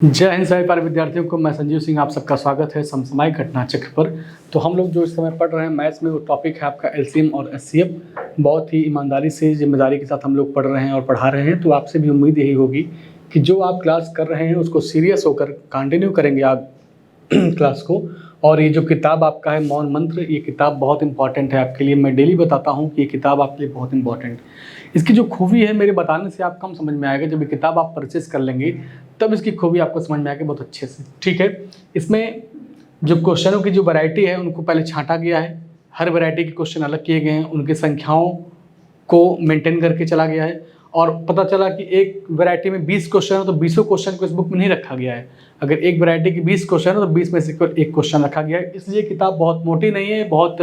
जय हिंद सभी प्यारे विद्यार्थियों को। मैं संजीव सिंह, आप सबका स्वागत है समसामयिक घटना चक्र पर। तो हम लोग जो इस समय पढ़ रहे हैं मैथ्स में, वो टॉपिक है आपका एलसीएम और एचसीएफ। बहुत ही ईमानदारी से, जिम्मेदारी के साथ हम लोग पढ़ रहे हैं और पढ़ा रहे हैं। तो आपसे भी उम्मीद यही होगी कि जो आप क्लास कर रहे हैं उसको सीरियस होकर कंटिन्यू करेंगे आप क्लास को। और ये जो किताब आपका है मौन मंत्र, ये किताब बहुत इंपॉर्टेंट है आपके लिए। मैं डेली बताता हूँ कि ये किताब आपके लिए बहुत इंपॉर्टेंट। इसकी जो खूबी है मेरे बताने से आप कम समझ में आएगा, जब ये किताब आप परचेस कर लेंगे तब इसकी खूबी आपको समझ में आएगी बहुत अच्छे से। ठीक है, इसमें जो क्वेश्चनों की जो वैरायटी है उनको पहले छांटा गया है। हर वैरायटी के क्वेश्चन अलग किए गए हैं, उनकी संख्याओं को मेंटेन करके चला गया है। और पता चला कि एक वैरायटी में 20 क्वेश्चन है तो 20 क्वेश्चन को इस बुक में नहीं रखा गया है। अगर एक वैरायटी की 20 क्वेश्चन है तो 20 में से केवल एक क्वेश्चन रखा गया है। इसलिए किताब बहुत मोटी नहीं है, बहुत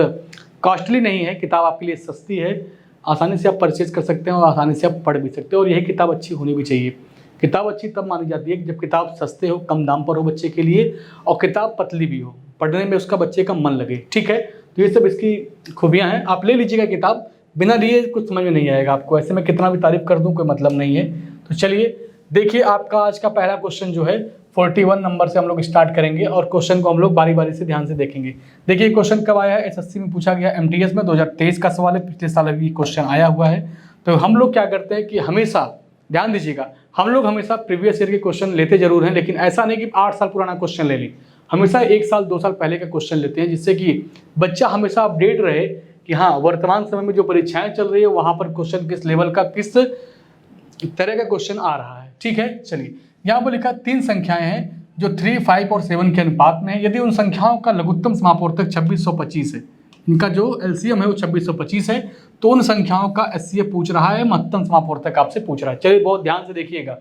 कॉस्टली नहीं है। किताब आपके लिए सस्ती है, आसानी से आप परचेज कर सकते हैं और आसानी से आप पढ़ भी सकते हो। और यही किताब अच्छी होनी भी चाहिए। किताब अच्छी तब मानी जाती है कि जब किताब सस्ते हो, कम दाम पर हो बच्चे के लिए, और किताब पतली भी हो, पढ़ने में उसका बच्चे का मन लगे। ठीक है, तो ये सब इसकी खूबियाँ हैं। आप ले लीजिएगा किताब, बिना लिए कुछ समझ में नहीं आएगा आपको। ऐसे में कितना भी तारीफ कर दूं कोई मतलब नहीं है। तो चलिए देखिए, आपका आज का पहला क्वेश्चन जो है 41 नंबर से हम लोग स्टार्ट करेंगे और क्वेश्चन को हम लोग बारी बारी से ध्यान से देखेंगे। देखिए क्वेश्चन कब आया है, एसएससी में पूछा गया, एमटीएस में 2023 का सवाल है। पिछले साल भी क्वेश्चन आया हुआ है। तो हम लोग क्या करते हैं कि हमेशा ध्यान दीजिएगा, हम लोग हमेशा प्रीवियस ईयर के क्वेश्चन लेते जरूर हैं, लेकिन ऐसा नहीं कि 8 साल पुराना क्वेश्चन ले ली। हमेशा 1 साल 2 साल पहले का क्वेश्चन लेते हैं, जिससे कि बच्चा हमेशा अपडेट रहे कि हाँ वर्तमान समय में जो परीक्षाएं चल रही है वहां पर क्वेश्चन किस लेवल का, किस तरह का क्वेश्चन आ रहा है। ठीक है, चलिए यहाँ पर लिखा 3 संख्याएं हैं जो 3, 5 और 7 के अनुपात में है। यदि उन संख्याओं का लघुत्तम समापवर्तक 2625 है, इनका जो एलसीएम है वो 2625 है, तो उन संख्याओं का एचसीएफ पूछ रहा है, महत्तम समापवर्तक आपसे पूछ रहा है। चलिए बहुत ध्यान से देखिएगा,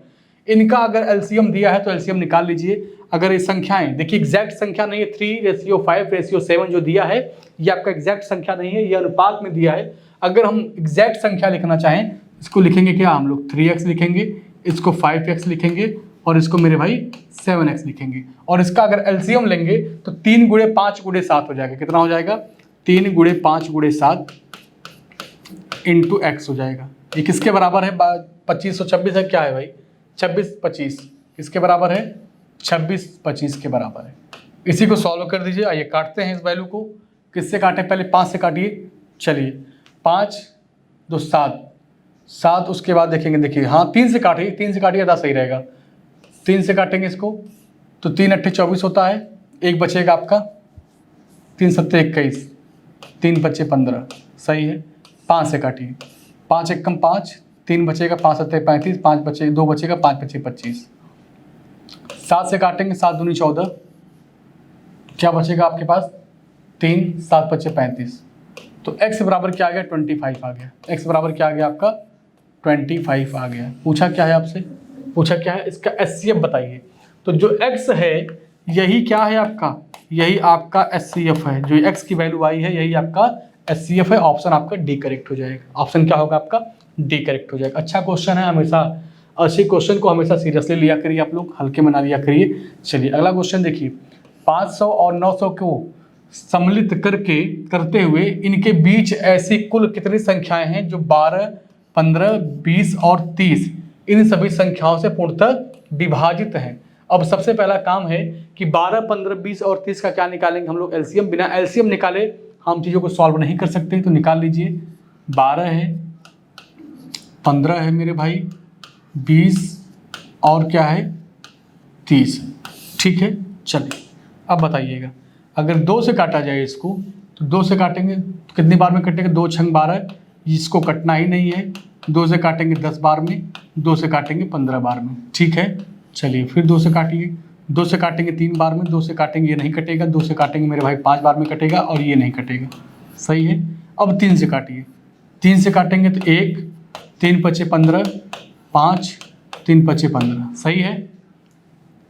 इनका अगर एलसीएम दिया है तो एलसीएम निकाल लीजिए। अगर ये संख्याएं देखिए एग्जैक्ट संख्या नहीं है, 3:5:7 जो दिया है ये आपका एग्जैक्ट संख्या नहीं है, ये अनुपात में दिया है। अगर हम एग्जैक्ट संख्या लिखना चाहें, इसको लिखेंगे क्या हम लोग, 3x लिखेंगे, इसको 5x लिखेंगे और इसको मेरे भाई 7x लिखेंगे। और इसका अगर एलसीएम लेंगे तो 3 × 5 × 7 हो जाएगा। कितना हो जाएगा, 3 × 5 × 7 इंटू x हो जाएगा। ये किसके बराबर है, 2526 है, क्या है भाई 2625, किसके बराबर है 2625 के बराबर है। इसी को सॉल्व कर दीजिए। आइए काटते हैं इस वैल्यू को। किससे काटे, पहले 5 से काटिए। चलिए 5 2 7 7, उसके बाद देखेंगे, देखिए हाँ 3 से काटिए, 3 से काटिए ज़्यादा सही रहेगा। 3 से काटेंगे इसको तो 3 8 24 होता है, एक बचेगा आपका 3 7 21, 3 5 15, सही है। 5 से काटिए, 5 1 5, 3 बचेगा, 5 7 35, 5 बचे 2 बचेगा, 5 5 25। 7 से काटेंगे, 7 दूनी 14, क्या बचेगा आपके पास 3, 7 5 35। तो x बराबर क्या आ गया, 25 आ गया। x बराबर क्या आ गया आपका 25 आ गया। पूछा क्या है आपसे, पूछा क्या है, इसका एचसीएफ बताइए। तो जो x है यही क्या है आपका, यही आपका एचसीएफ है। जो x की वैल्यू आई है यही आपका एचसीएफ है। ऑप्शन आपका डी करेक्ट हो जाएगा। ऑप्शन क्या होगा आपका, डी करेक्ट हो जाएगा। अच्छा क्वेश्चन है, हमेशा ऐसे क्वेश्चन को हमेशा सीरियसली लिया करिए आप लोग, हल्के में ना लिया करिए। चलिए अगला क्वेश्चन देखिए, 500 और 900 को सम्मिलित करते हुए इनके बीच ऐसी कुल कितनी संख्याएं हैं जो 12, 15, 20 और 30 इन सभी संख्याओं से पूर्णतः विभाजित हैं। अब सबसे पहला काम है कि 12, 15, 20 और 30 का क्या निकालेंगे हम लोग, एलसीएम। बिना एलसीएम निकाले हम चीज़ों को सॉल्व नहीं कर सकते, तो निकाल लीजिए। 12 है, 15 है मेरे भाई, 20 और क्या है 30। ठीक है, चलिए अब बताइएगा, अगर 2 से काटा जाए इसको तो 2 से काटेंगे तो कितनी बार में कटेगा, 2 छंग 12, इसको कटना ही नहीं है। 2 से काटेंगे 10 बार में, 2 से काटेंगे 15 बार में। ठीक है, चलिए फिर 2 से काटिए, 2 से काटेंगे 3 बार में, 2 से काटेंगे ये नहीं कटेगा, 2 से काटेंगे मेरे भाई 5 बार में कटेगा और ये नहीं कटेगा, सही है। अब 3 से काटिए, 3 से काटेंगे तो 1, 3 5 15, 5, 3 5 15, सही है।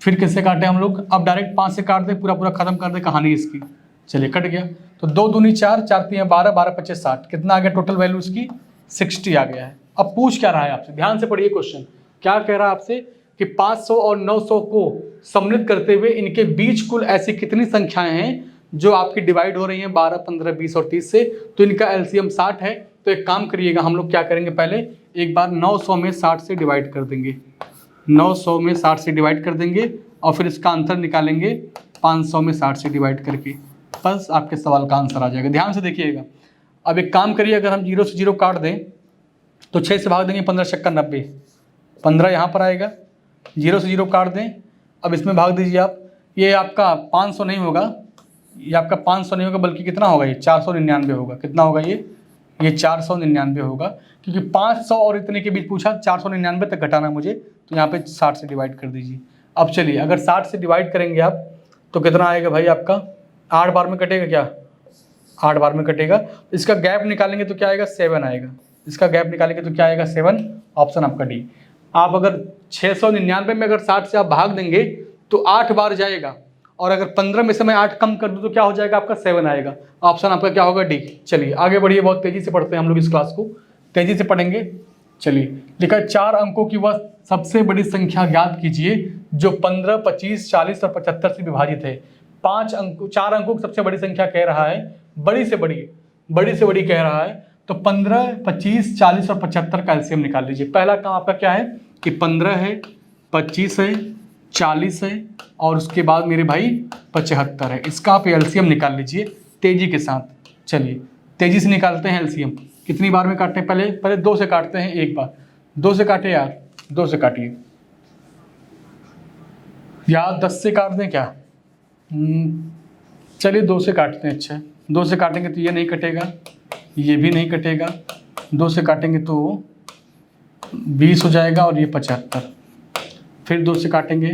फिर किससे काटे हम लोग, अब डायरेक्ट 5 से काट दे, पूरा पूरा खत्म कर दे कहानी इसकी। चलिए कट गया, तो 2 दूनी 4, 4 3 12, 12 5 60, कितना आ गया टोटल वैल्यू इसकी 60 आ गया है। अब पूछ क्या रहा है आपसे, ध्यान से पढ़िए क्वेश्चन। क्या कह रहा है आपसे कि 500 और 900 को सम्मिलित करते हुए इनके बीच कुल ऐसी कितनी संख्याएं हैं जो आपकी डिवाइड हो रही हैं 12, 15, 20 और 30 से, तो इनका एलसीएम 60 है। तो एक काम करिएगा, हम लोग क्या करेंगे, पहले एक बार 900 में 60 से डिवाइड कर देंगे, 900 में 60 से डिवाइड कर देंगे और फिर इसका आंसर निकालेंगे 500 में 60 से डिवाइड करके, बस आपके सवाल का आंसर आ जाएगा। ध्यान से देखिएगा। अब एक काम करिए, अगर हम 0 से 0 काट दें तो 6 से भाग देंगे, 15 छक्का 90, 15 यहाँ पर आएगा। 0 से 0 काट दें, अब इसमें भाग दीजिए आप। ये आपका 500 नहीं होगा, ये आपका 500 नहीं होगा, बल्कि कितना होगा, ये 499 होगा। कितना होगा ये 499 होगा, क्योंकि 500 और इतने के बीच पूछा, 499 तक घटाना मुझे, तो यहाँ पे 60 से डिवाइड कर दीजिए। अब चलिए, अगर 60 से डिवाइड करेंगे आप तो कितना आएगा भाई आपका, 8 बार में कटेगा क्या, 8 बार में कटेगा। इसका गैप निकालेंगे तो क्या आएगा, 7 आएगा। इसका गैप निकालेंगे तो क्या आएगा, 7। ऑप्शन आपका डी। आप अगर 699 में अगर 60 से आप भाग देंगे तो 8 बार जाएगा, और अगर 15 में से मैं 8 कम कर दूं तो क्या हो जाएगा, आपका 7 आएगा। ऑप्शन आपका क्या होगा, डी। चलिए आगे बढ़िए, बहुत तेजी से पढ़ते हैं हम लोग, इस क्लास को तेजी से पढ़ेंगे। चलिए, लिखा है 4 अंकों की वह सबसे बड़ी संख्या ज्ञात कीजिए जो 15, 25, 40 और 75 से विभाजित है। 4 अंकों की सबसे बड़ी संख्या कह रहा है, बड़ी से बड़ी कह रहा है, तो 15, 25, 40 और 75 का एलसीएम निकाल लीजिए। पहला काम आपका क्या है कि 15 है, 25 है, 40 है और उसके बाद मेरे भाई 75 है। इसका आप एलसीएम निकाल लीजिए तेजी के साथ। चलिए तेजी से निकालते हैं एलसीएम। कितनी बार में काटते हैं, पहले 2 से काटते हैं, एक बार 2 से काटे यार, 2 से काटिए यार, 10 से काट दें क्या, चलिए 2 से काटते हैं। अच्छा, 2 से काटेंगे तो ये नहीं कटेगा, ये भी नहीं कटेगा, 2 से काटेंगे तो 20 हो जाएगा और ये 75। फिर 2 से काटेंगे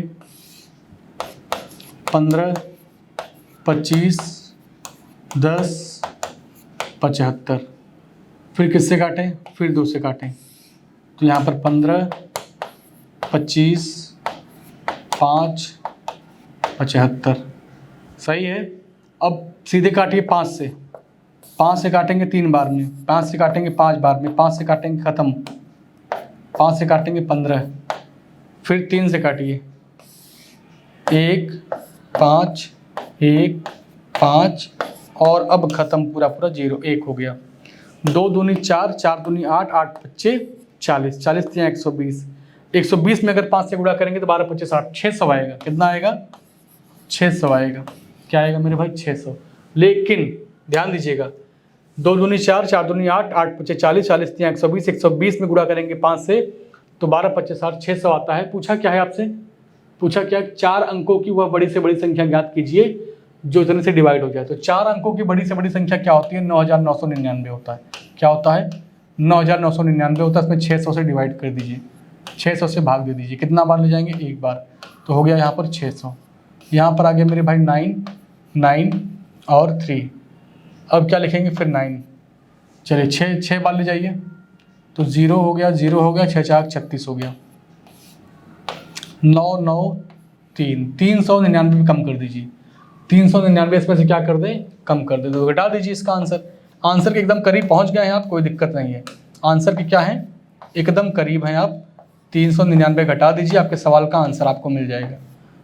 15, 25, 10, 75। फिर किससे काटें, फिर 2 से काटें तो यहाँ पर 15, 25, 5, 75। सही है। अब सीधे काटिए 5 से, 5 से काटेंगे 3 बार में, 5 से काटेंगे 5 बार में, 5 से काटेंगे ख़त्म, 5 से काटेंगे 15, फिर 3 से काटिए 1, 5, 1, 5 और अब ख़त्म, पूरा 0, 1 हो गया। 2 दूनी 4, 4 दूनी 8, 8 पच्चे 40, 40 3 120, 120 में अगर 5 से गुणा करेंगे तो 12 25 60, 600 आएगा। कितना आएगा, 600 आएगा। क्या आएगा मेरे भाई, 600। लेकिन ध्यान दीजिएगा, 2 दूनी 4, 4 दूनी 8, 8 पच्चे 40, 40 3 120, 120 में गुणा करेंगे 5 से तो 12 25 60, 600 आता है। पूछा क्या है आपसे, पूछा क्या, 4 अंकों की वह बड़ी से बड़ी संख्या ज्ञात कीजिए जो इतने से डिवाइड हो जाए। तो 4 अंकों की बड़ी से बड़ी संख्या क्या होती है, 9999 होता है। क्या होता है, 9999 होता है। इसमें 600 से डिवाइड कर दीजिए, 600 से भाग दे दीजिए। कितना बार ले जाएंगे, एक बार, तो हो गया यहाँ पर 600। यहाँ पर आ गया मेरे भाई 9, 9 और 3। अब क्या लिखेंगे, फिर 9। चलिए 6 बार ले जाइए तो 0 हो गया, 0 हो गया, 6 4 36 हो गया, 9 9 3, 399 में कम कर दीजिए। 399 इसमें से क्या कर दें, कम कर दें, तो घटा दीजिए इसका आंसर। आंसर के एकदम करीब पहुंच गए हैं आप, कोई दिक्कत नहीं है। आंसर के क्या है, एकदम करीब हैं आप। 399 घटा दीजिए, आपके सवाल का आंसर आपको मिल जाएगा।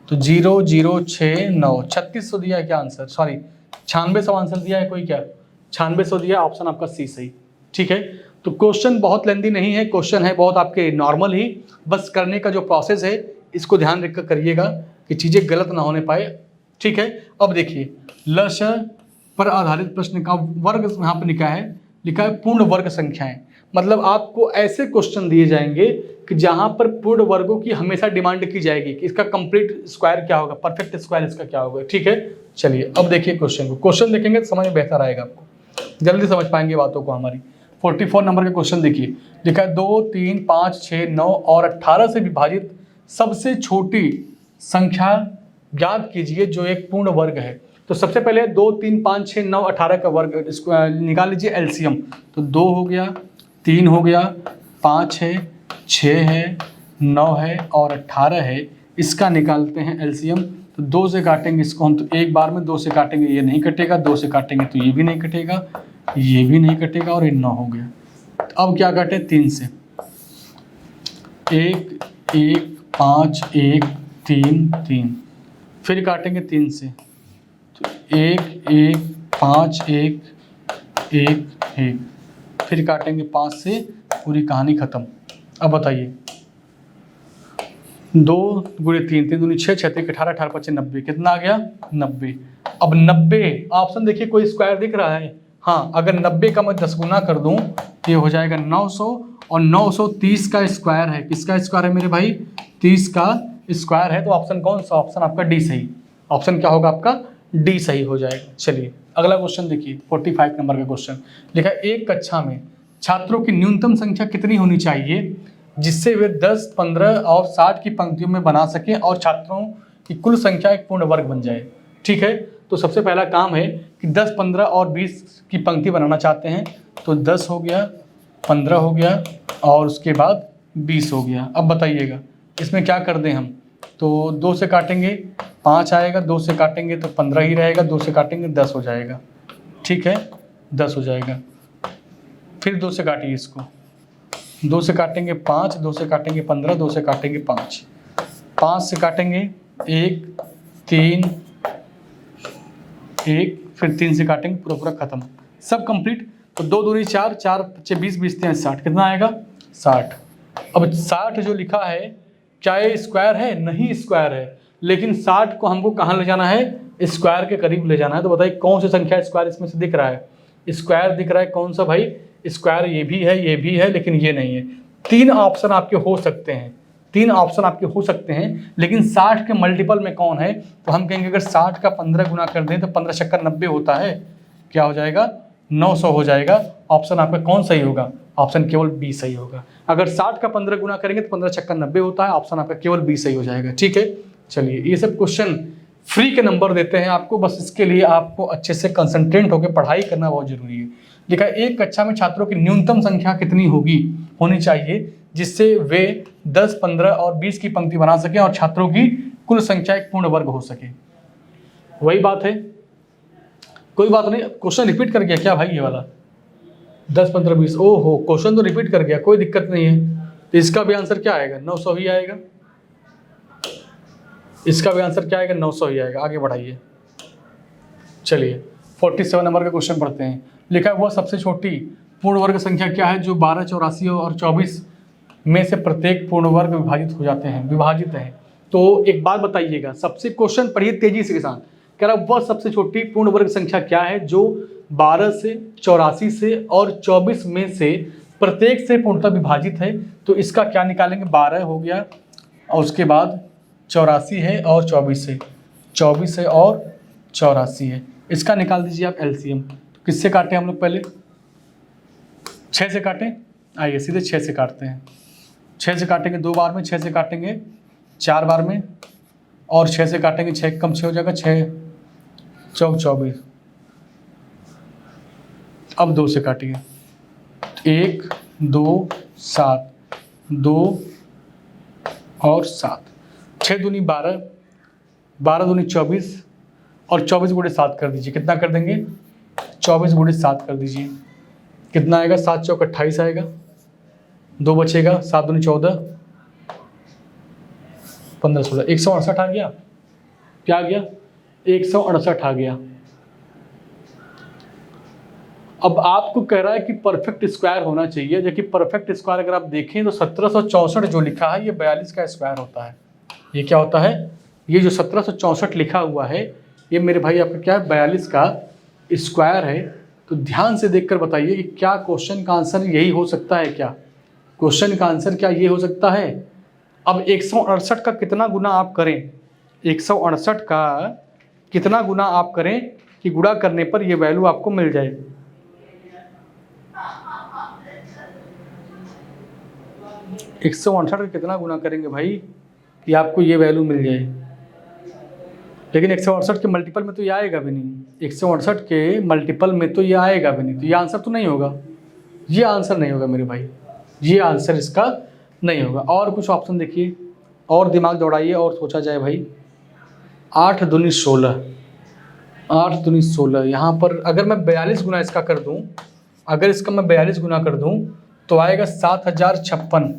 तो 0 0 6 9, 3600 दिया है क्या आंसर, सॉरी 9600 आंसर दिया है कोई, क्या 9600 दिया, ऑप्शन आपका सी सही। ठीक है, तो क्वेश्चन बहुत लेंदी नहीं है, क्वेश्चन है बहुत आपके नॉर्मल ही, बस करने का जो प्रोसेस है इसको ध्यान रखकर करिएगा कि चीज़ें गलत ना होने पाए। ठीक है, अब देखिए, लक्ष्य पर आधारित प्रश्न का वर्ग यहाँ पर लिखा है पूर्ण वर्ग संख्याएं। मतलब आपको ऐसे क्वेश्चन दिए जाएंगे कि जहां पर पूर्ण वर्गों की हमेशा डिमांड की जाएगी कि इसका कंप्लीट स्क्वायर क्या होगा, परफेक्ट स्क्वायर इसका क्या होगा। ठीक है, चलिए अब देखिए क्वेश्चन को, क्वेश्चन देखेंगे तो समझ में बेहतर आएगा, आपको जल्दी समझ पाएंगे बातों को हमारी। 44 नंबर का क्वेश्चन देखिए, लिखा है 2, 3, 5, 6, 9 और 18 से विभाजित सबसे छोटी संख्या ज्ञात कीजिए जो एक पूर्ण वर्ग है। तो सबसे पहले 2, 3, 5, 6, 9, 18 का वर्ग निकाल लीजिए एलसीएम। तो 2 हो गया, 3 हो गया, 5 है, 6 है, 9 है और 18 है। इसका निकालते हैं एलसीएम। तो 2 से काटेंगे इसको हम, तो एक बार में 2 से काटेंगे ये नहीं कटेगा, 2 से काटेंगे तो ये भी नहीं कटेगा, ये भी नहीं कटेगा और ये 9 हो गया। तो अब क्या काटे, 3 से, 1 1 5 1 3 3, फिर काटेंगे 3 से, तो 1 1 5 1 1 1, फिर काटेंगे 5 से, पूरी कहानी खत्म। अब बताइए 2 गुणे 3, 3 दूनी 6, 6 3 18, 18 5 90, कितना आ गया 90। अब 90 ऑप्शन देखिए कोई स्क्वायर दिख रहा है, हाँ अगर 90 का मैं 10 गुना कर दूं तो ये हो जाएगा 900, और 930 का स्क्वायर है, किसका स्क्वायर है मेरे भाई 30 का स्क्वायर है। तो ऑप्शन कौन सा, ऑप्शन आपका डी सही, ऑप्शन क्या होगा आपका डी सही हो जाएगा। चलिए अगला क्वेश्चन देखिए 45 नंबर का क्वेश्चन लिखा है, एक कक्षा में छात्रों की न्यूनतम संख्या कितनी होनी चाहिए जिससे वे 10, 15 और 60 की पंक्तियों में बना सकें और छात्रों की कुल संख्या एक पूर्ण वर्ग बन जाए। ठीक है, तो सबसे पहला काम है कि 10, 15 और 20 की पंक्ति बनाना चाहते हैं, तो 10 हो गया, 15 हो गया और उसके बाद 20 हो गया। अब बताइएगा इसमें क्या कर दें हम, तो 2 से काटेंगे 5 आएगा, 2 से काटेंगे तो 15 ही रहेगा, 2 से काटेंगे 10 हो जाएगा। ठीक है, 10 हो जाएगा। फिर 2 से काटिए इसको, 2 से काटेंगे 5, 2 से काटेंगे 15, 2 से काटेंगे 5, 5 से काटेंगे 1, 3, 1, फिर 3 से काटेंगे, पूरा पूरा खत्म, सब कंप्लीट। तो 2 दूनी 4, 4 5 20, 20 3 60, कितना आएगा 60। अब 60 जो लिखा है क्या ये स्क्वायर है, नहीं स्क्वायर है, लेकिन 60 को हमको कहाँ ले जाना है, स्क्वायर के करीब ले जाना है। तो बताइए कौन सी संख्या स्क्वायर इसमें से दिख रहा है, स्क्वायर दिख रहा है कौन सा भाई, स्क्वायर ये भी है, ये भी है, लेकिन ये नहीं है। 3 ऑप्शन आपके हो सकते हैं, 3 ऑप्शन आपके हो सकते हैं, लेकिन 60 के मल्टीपल में कौन है, तो हम कहेंगे अगर 60 का 15 गुना कर दें तो 15 छक्का 90 होता है, क्या हो जाएगा 900 हो जाएगा। ऑप्शन आपका कौन सही होगा, ऑप्शन केवल बी सही होगा। अगर 60 का 15 गुना करेंगे तो 15 छक्का 90 होता है, ऑप्शन आपका केवल बी सही हो जाएगा। ठीक है, चलिए ये सब क्वेश्चन फ्री के नंबर देते हैं आपको, बस इसके लिए आपको अच्छे से कंसंट्रेट होकर पढ़ाई करना बहुत जरूरी है। लिखा है एक कक्षा में छात्रों की न्यूनतम संख्या कितनी होनी चाहिए जिससे वे 10, 15 और 20 की पंक्ति बना सकें और छात्रों की कुल संख्या एक पूर्ण वर्ग हो सके। वही बात है, कोई बात नहीं, क्वेश्चन रिपीट कर गया क्या भाई ये वाला 10, 15, 20, ओहो क्वेश्चन तो रिपीट कर गया, कोई दिक्कत नहीं है। तो इसका भी आंसर क्या आएगा 900 ही आएगा, इसका भी आंसर क्या आएगा 900 ही आएगा। आगे बढ़ाइए, चलिए 47 नंबर का क्वेश्चन पढ़ते हैं। लिखा है वह सबसे छोटी पूर्ण वर्ग संख्या क्या है जो 12, 84 और 24 में से प्रत्येक पूर्ण वर्ग विभाजित है। तो एक बात बताइएगा, सबसे क्वेश्चन पढ़िए तेजी से किसान, कह रहा वह सबसे छोटी पूर्ण वर्ग संख्या क्या है जो 12 से 84 से और 24 में से प्रत्येक से पूर्णतः विभाजित है। तो इसका क्या निकालेंगे, 12 हो गया और उसके बाद 84 है और 24 है, 24 है और 84 है, इसका निकाल दीजिए आप एलसीएम। तो किससे काटें हम लोग, पहले 6 से काटें, आइए सीधे 6 से काटते हैं। 6 से काटेंगे 2 बार में, 6 से काटेंगे 4 बार में और 6 से काटेंगे 6 कम 6 हो जाएगा, 6 चौक 24। अब 2 से काटिए, 1, 2, 7, 2 और 7, 6 दूनी 12, 12 दूनी 24 और 24 गुणे 7 कर दीजिए, कितना कर देंगे 24 गुणे 7 कर दीजिए, कितना आएगा 7 चौक 28 आएगा, 2 बचेगा, 7 दूनी 14, 15 16, 168 आ गया, क्या आ गया 168 आ गया। अब आपको कह रहा है कि परफेक्ट स्क्वायर होना चाहिए, जबकि परफेक्ट स्क्वायर अगर आप देखें तो 1764 जो लिखा है ये 42 का स्क्वायर होता है। ये क्या होता है, ये जो 1764 लिखा हुआ है ये मेरे भाई आपका क्या है 42 का स्क्वायर है। तो ध्यान से देखकर बताइए कि क्या क्वेश्चन का आंसर यही हो सकता है, क्या क्वेश्चन का आंसर क्या ये हो सकता है। अब 168 का कितना गुना आप करें, 168 का कितना गुना आप करें कि गुणा करने पर ये वैल्यू आपको मिल जाए। एक 168 का कितना गुना करेंगे भाई कि आपको ये वैल्यू मिल जाए, लेकिन 168 के मल्टीपल में तो ये आएगा भी नहीं, 168 के मल्टीपल में तो ये आएगा भी नहीं, तो ये आंसर तो नहीं होगा, ये आंसर नहीं होगा मेरे भाई, ये आंसर इसका नहीं होगा। और कुछ ऑप्शन देखिए और दिमाग दौड़ाइए और सोचा जाए भाई। 8 दूनी 16, 8 दूनी 16, यहाँ पर अगर मैं 42 गुना इसका कर दूँ, अगर इसका मैं 42 गुना कर दूँ तो आएगा 7056,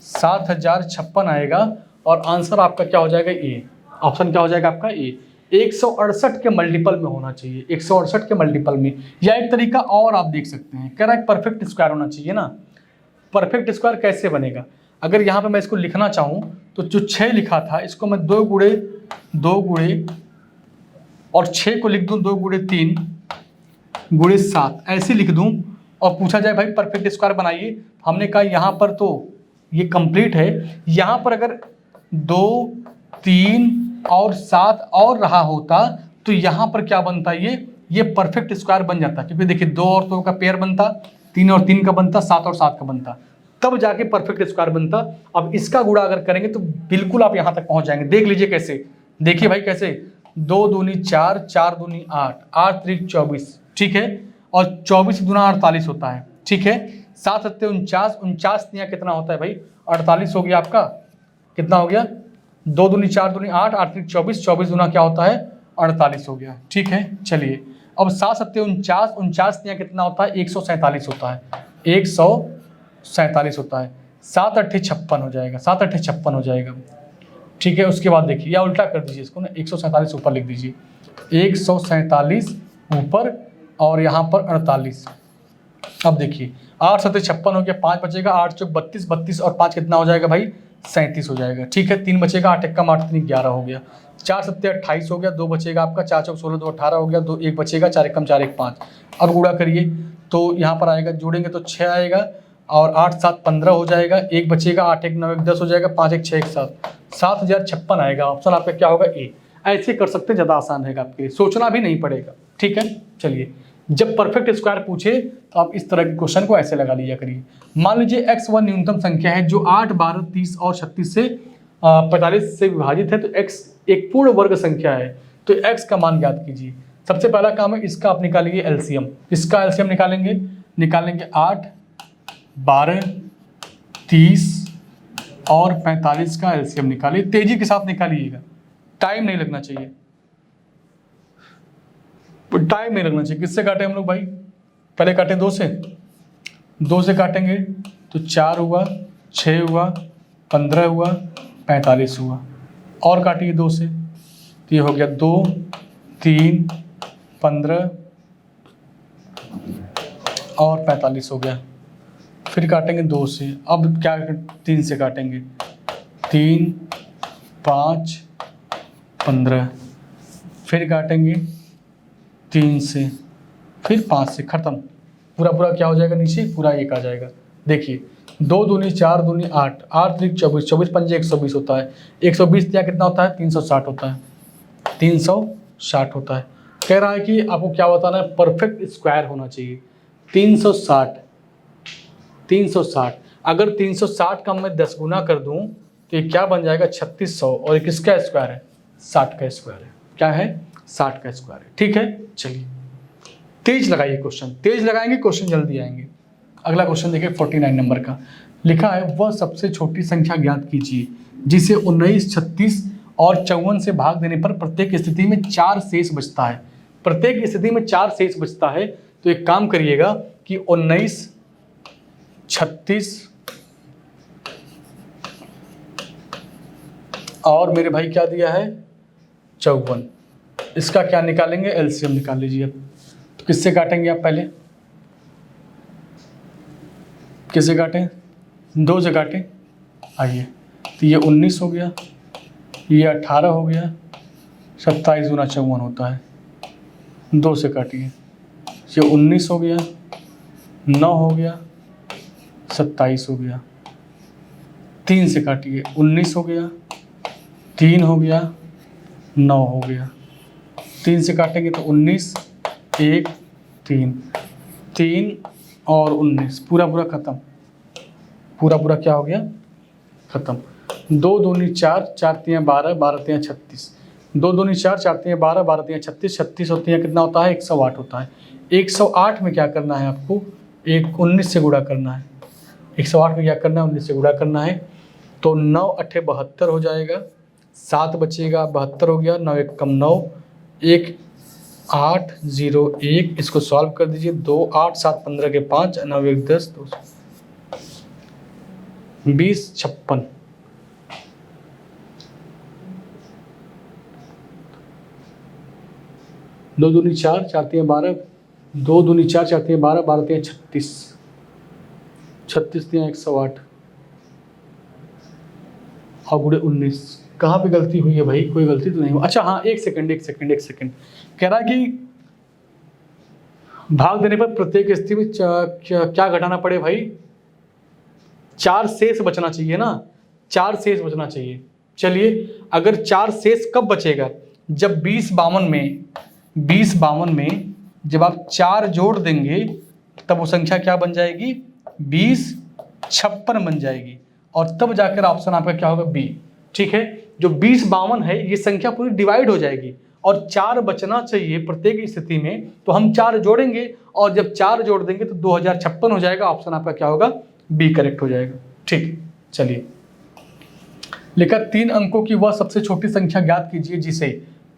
7056 आएगा और आंसर आपका क्या हो जाएगा ए, ऑप्शन क्या हो जाएगा आपका ए। 168 के मल्टीपल में होना चाहिए, 168 के मल्टीपल में। या एक तरीका और आप देख सकते हैं, कह रहा है परफेक्ट स्क्वायर होना चाहिए ना। परफेक्ट स्क्वायर कैसे बनेगा, अगर यहाँ पे मैं इसको लिखना चाहूँ तो जो 6 लिखा था इसको मैं 2 गुणे और 6 को लिख दूँ 2 गुणे 3 गुणे 7 ऐसे लिख दूँ और पूछा जाए भाई परफेक्ट स्क्वायर बनाइए। हमने कहा यहाँ पर तो ये कंप्लीट है, यहाँ पर अगर 2 3 और 7 और रहा होता तो यहाँ पर क्या बनता, ये परफेक्ट स्क्वायर बन जाता। क्योंकि देखिए 2 और 2 का पेयर बनता, 3 और 3 का बनता, 7 और 7 का बनता, तब जाके परफेक्ट स्क्वायर बनता। अब इसका गुणा अगर करेंगे तो बिल्कुल आप यहाँ तक पहुँच जाएंगे। देख लीजिए कैसे, देखिए भाई कैसे, 2 दूनी 4, 4 दूनी 8, 8 त्रिक 24, ठीक है, और 24 दूना 48 होता है, ठीक है। 7 सत्ते 49, 49 तियाँ कितना होता है भाई 48 हो गया आपका, कितना हो गया 2 दूनी 4 दूनी 8, 8 त्रिक 24, 24 दूना क्या होता है 48 हो गया, ठीक है। चलिए अब 7 सत्ते 49, 49 तियाँ कितना होता है 147 होता है, 147 होता है। 7 अट्ठे 56 हो जाएगा, 7 अट्ठे 56 हो जाएगा, ठीक है। उसके बाद देखिए या उल्टा कर दीजिए इसको ना, 147 ऊपर लिख दीजिए, 147 ऊपर और यहाँ पर 48। अब देखिए 8 सत्ते 56 हो गया, 5 बचेगा, 8 चौक 32, 32 और 5 कितना हो जाएगा भाई 37 हो जाएगा, ठीक है। 3 बचेगा, 8 एकम 8 3 11 हो गया, 4 सत्ते 28 हो गया, 2 बचेगा आपका, 4 चौक 16 2 18 हो गया, 2 1 बचेगा, 4 एकम 4 1 5। अब गुणा करिए तो यहाँ पर आएगा, जोड़ेंगे तो 6 आएगा और 8 7 15 हो जाएगा, 1 बचेगा, 8 1 9 1 10 हो जाएगा, 5 1 6 1 7, 7056 आएगा। ऑप्शन आपका क्या होगा ए। ऐसे कर सकते हैं, ज़्यादा आसान रहेगा आपके लिए, सोचना भी नहीं पड़ेगा, ठीक है। चलिए जब परफेक्ट स्क्वायर पूछे तो आप इस तरह के क्वेश्चन को ऐसे लगा लिया करिए। मान लीजिए x वह न्यूनतम संख्या है जो 8 12 30 और 36 से 45 से विभाजित है, तो x एक पूर्ण वर्ग संख्या है, तो x का मान ज्ञात कीजिए। सबसे पहला काम है इसका आप निकालिए एलसीएम। इसका एलसीएम निकालेंगे 8 12 30 और 45 का एलसीएम निकालिए, तेजी के साथ निकालिएगा, टाइम नहीं लगना चाहिए, टाइम नहीं लगना चाहिए। किससे काटे हम लोग भाई, पहले काटे 2 से, 2 से काटेंगे तो 4 हुआ, 6 हुआ, 15 हुआ, 45 हुआ, और काटिए 2 से तो ये हो गया 2 3 15 और 45 हो गया। फिर काटेंगे 2 से, अब क्या 3 से काटेंगे, 3 5 15, फिर काटेंगे 3 से, फिर 5 से, खत्म। पूरा क्या हो जाएगा नीचे, पूरा 1 आ जाएगा। देखिए 2 दूनी 4 दूनी 8, 8 त्रिक 24, 24 पंजे 120 होता है, 120 या कितना होता है 360 होता है, 360 होता है। कह रहा है कि आपको क्या बताना है, परफेक्ट स्क्वायर होना चाहिए। 360 अगर 360 का मैं 10 गुना कर दूं तो ये क्या बन जाएगा 3600, और ये किसका स्क्वायर है 60 का स्क्वायर है। क्या है 60 का स्क्वायर है, ठीक है। चलिए तेज लगाइए क्वेश्चन, तेज लगाएंगे क्वेश्चन जल्दी आएंगे। अगला क्वेश्चन देखिए 49 नंबर का लिखा है, वह सबसे छोटी संख्या ज्ञात कीजिए जिसे 19 36 और 54 से भाग देने पर प्रत्येक स्थिति में 4 शेष बचता है। प्रत्येक स्थिति में 4 शेष बचता है, तो एक काम करिएगा कि 19 36 और मेरे भाई क्या दिया है 54, इसका क्या निकालेंगे एलसीएम निकाल लीजिए। अब तो किससे काटेंगे आप, पहले किससे काटें, 2 से काटें। आइए तो ये 19 हो गया, ये 18 हो गया, 27 गुना 54 होता है, 2 से काटिए, ये 19 हो गया, 9 हो गया, 27 हो गया। 3 से काटिए, 19 हो गया, 3 हो गया, 9 हो गया। 3 से काटेंगे तो 19 1 3 3 और 19, पूरा खत्म, पूरा क्या हो गया खत्म। 2 दूनी 4, 4 तियाँ 12, 12 तियाँ 36, 2 दूनी 4, 4 तियाँ 12, 12 तियाँ 36, 36 होती हैं कितना होता है 108 होता है। 108 में क्या करना है आपको, 19 से गुणा करना है। 108 में क्या करना है 19 से गुणा करना है, तो 9 अट्ठे 72 हो जाएगा, 7 बचेगा 72 हो गया, 9 1 कम 9, 1 8 0 1, इसको सॉल्व कर दीजिए, 2 8 7 15 के 5, 9 1 10 2 20 56। दो दूनी 4, 4 तियाँ 12, 2 दूनी 4, 4 तियाँ 12, 12 तियाँ 36, 36 तियाँ 108, और गुणे 19। कहाँ पे गलती हुई है भाई, कोई गलती तो नहीं हुई। अच्छा हाँ, एक सेकंड। कह रहा है कि भाग देने पर प्रत्येक स्थिति में क्या घटाना पड़े भाई, 4 शेष बचना चाहिए ना, 4 शेष बचना चाहिए। चलिए, अगर 4 शेष कब बचेगा, जब 2052 में जब आप 4 जोड़ देंगे तब वो संख्या क्या बन जाएगी, 2056 बन जाएगी, और तब जाकर ऑप्शन आपका क्या होगा, बी। ठीक है, जो 2052 है ये संख्या पूरी डिवाइड हो जाएगी और 4 बचना चाहिए प्रत्येक स्थिति में, तो हम 4 जोड़ेंगे और जब 4 जोड़ देंगे तो 2056 हो जाएगा। ऑप्शन आपका क्या होगा, बी करेक्ट हो जाएगा। ठीक, चलिए लिखा 3 अंकों की वह सबसे छोटी संख्या ज्ञात कीजिए जिसे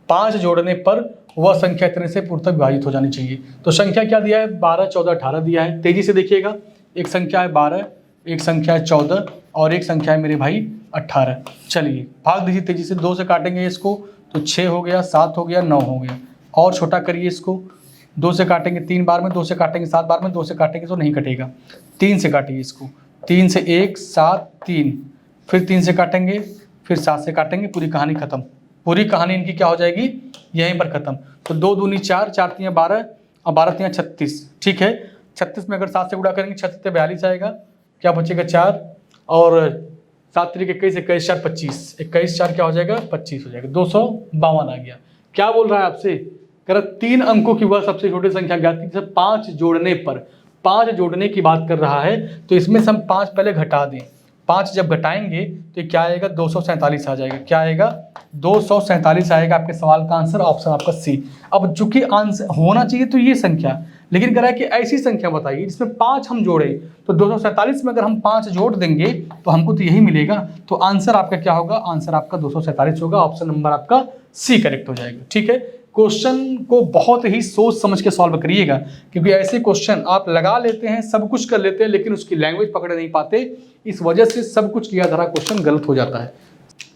5 जोड़ने पर वह संख्या इतने से पूर्णतः विभाजित हो जानी चाहिए। तो संख्या क्या दिया है, 12, 14, 18 दिया है। तेजी से देखिएगा, एक संख्या है 12, एक संख्या है 14 और एक संख्या है मेरे भाई 18। चलिए भाग दीजिए तेजी से, 2 से काटेंगे इसको तो 6 हो गया, 7 हो गया, 9 हो गया, और छोटा करिए इसको, 2 से काटेंगे 3 बार में, 2 से काटेंगे 7 बार में, 2 से काटेंगे तो नहीं कटेगा, 3 से काटिए इसको, 3 से 1, 7, 3, फिर 3 से काटेंगे, फिर 7 से काटेंगे, पूरी कहानी खत्म। पूरी कहानी इनकी क्या हो जाएगी, यहीं पर खत्म। तो 2 दूनी 4, 4 तियाँ 12 और 12 तियाँ 36। ठीक है, 36 में अगर 7 से गुणा करेंगे 6 से 42 आएगा, क्या बचेगा 4, और 7 तरीके 21, 21 4 25, 21 4 क्या हो जाएगा, 25 हो जाएगा, 252 आ गया। क्या बोल रहा है आपसे, कह रहा 3 अंकों की वह सबसे छोटी संख्या ज्ञात कीजिए, 5 जोड़ने पर, 5 जोड़ने की बात कर रहा है, तो इसमें से हम 5 पहले घटा दें। 5 जब घटाएंगे तो क्या आएगा, 247 आ जाएगा। क्या आएगा, 247 आएगा आपके सवाल का आंसर, ऑप्शन आपका सी। अब चूंकि आंसर होना चाहिए तो ये संख्या, लेकिन कह रहा है कि ऐसी संख्या बताइए जिसमें 5 हम जोड़े, तो 247 में अगर हम 5 जोड़ देंगे तो हमको तो यही मिलेगा। तो आंसर आपका क्या होगा, आंसर आपका 247 होगा, ऑप्शन नंबर आपका सी करेक्ट हो जाएगा। ठीक है, क्वेश्चन को बहुत ही सोच समझ के सॉल्व करिएगा, क्योंकि ऐसे क्वेश्चन आप लगा लेते हैं, सब कुछ कर लेते हैं, लेकिन उसकी लैंग्वेज पकड़ नहीं पाते, इस वजह से सब कुछ किया धरा क्वेश्चन गलत हो जाता है।